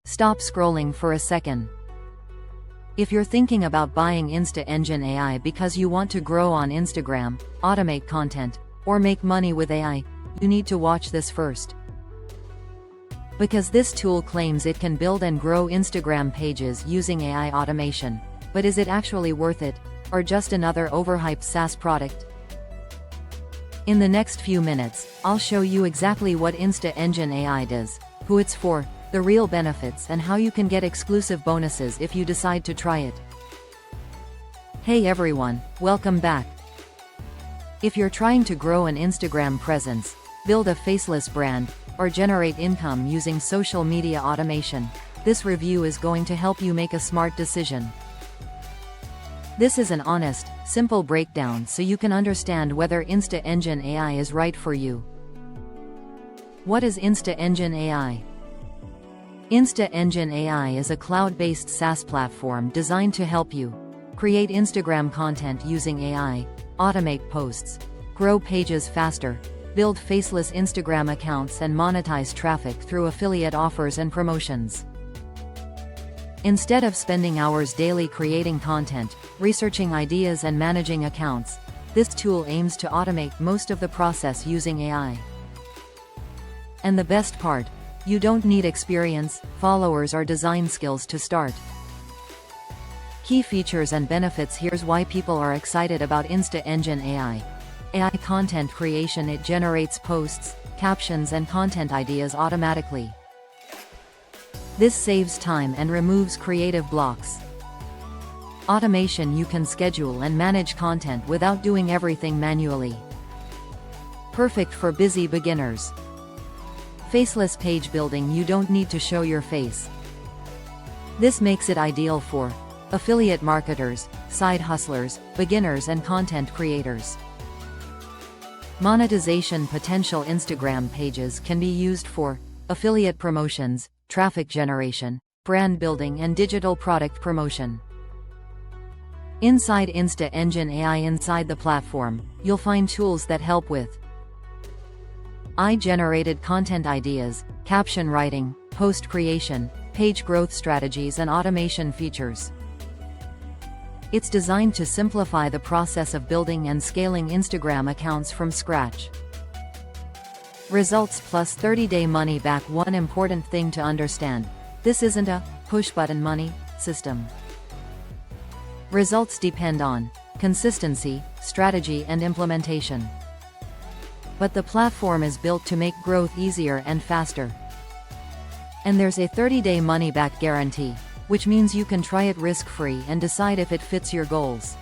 Stop scrolling for a second. If you're thinking about buying InstaEngine AI because you want to grow on Instagram, automate content, or make money with AI, you need to watch this first. Because this tool claims it can build and grow Instagram pages using AI automation. But is it actually worth it, or just another overhyped SaaS product? In the next few minutes, I'll show you exactly what InstaEngine AI does, who it's for, the real benefits, and how you can get exclusive bonuses if you decide to try it. Hey everyone, welcome back. If you're trying to grow an Instagram presence, build a faceless brand, or generate income using social media automation, this review is going to help you make a smart decision. This is an honest, simple breakdown so you can understand whether InstaEngine AI is right for you. What is InstaEngine AI? InstaEngine AI is a cloud-based SaaS platform designed to help you create Instagram content using AI, automate posts, grow pages faster, build faceless Instagram accounts, and monetize traffic through affiliate offers and promotions. Instead of spending hours daily creating content, researching ideas, and managing accounts, this tool aims to automate most of the process using AI. And the best part, you don't need experience, followers, or design skills to start. Key features and benefits. Here's why people are excited about InstaEngine AI. AI content creation. It generates posts, captions, and content ideas automatically. This saves time and removes creative blocks. Automation. You can schedule and manage content without doing everything manually. Perfect for busy beginners. Faceless page building. You don't need to show your face. This makes it ideal for affiliate marketers, side hustlers, beginners, and content creators. Monetization potential. Instagram pages can be used for affiliate promotions, traffic generation, brand building, and digital product promotion. Inside InstaEngine AI. Inside the platform, you'll find tools that help with AI-generated content ideas, caption writing, post creation, page growth strategies, and automation features. It's designed to simplify the process of building and scaling Instagram accounts from scratch. Results plus 30-day money back. One important thing to understand: this isn't a push-button money system. Results depend on consistency, strategy, and implementation. But the platform is built to make growth easier and faster. And there's a 30-day money-back guarantee, which means you can try it risk-free and decide if it fits your goals.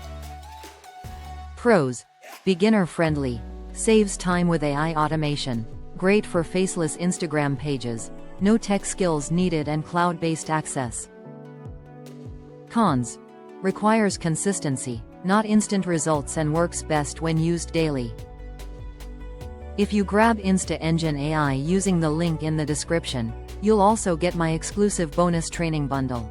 Pros: beginner-friendly, saves time with AI automation, great for faceless Instagram pages, no tech skills needed, and cloud-based access. Cons: requires consistency, not instant results, and works best when used daily. If you grab InstaEngine AI using the link in the description, you'll also get my exclusive bonus training bundle.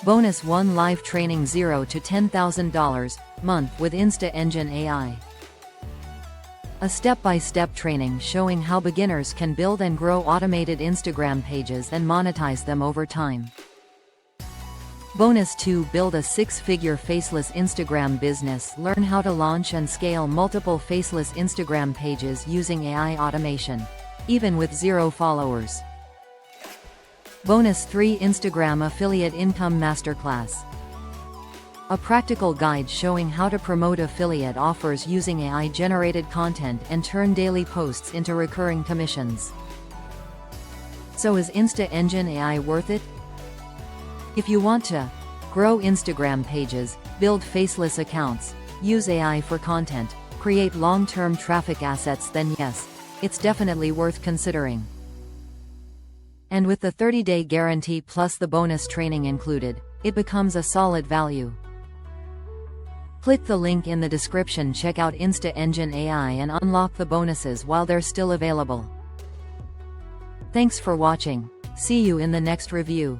Bonus 1 live training $0 to $10,000 month with InstaEngine AI. A step-by-step training showing how beginners can build and grow automated Instagram pages and monetize them over time. Bonus 2 build a 6-figure faceless Instagram business. Learn how to launch and scale multiple faceless Instagram pages using AI automation, even with 0 followers. Bonus 3 Instagram Affiliate Income Masterclass. A practical guide showing how to promote affiliate offers using AI-generated content and turn daily posts into recurring commissions. So is InstaEngine AI worth it? If you want to grow Instagram pages, build faceless accounts, use AI for content, create long-term traffic assets, then yes, it's definitely worth considering. And with the 30-day guarantee plus the bonus training included, it becomes a solid value. Click the link in the description, check out InstaEngine AI, and unlock the bonuses while they're still available. Thanks for watching. See you in the next review.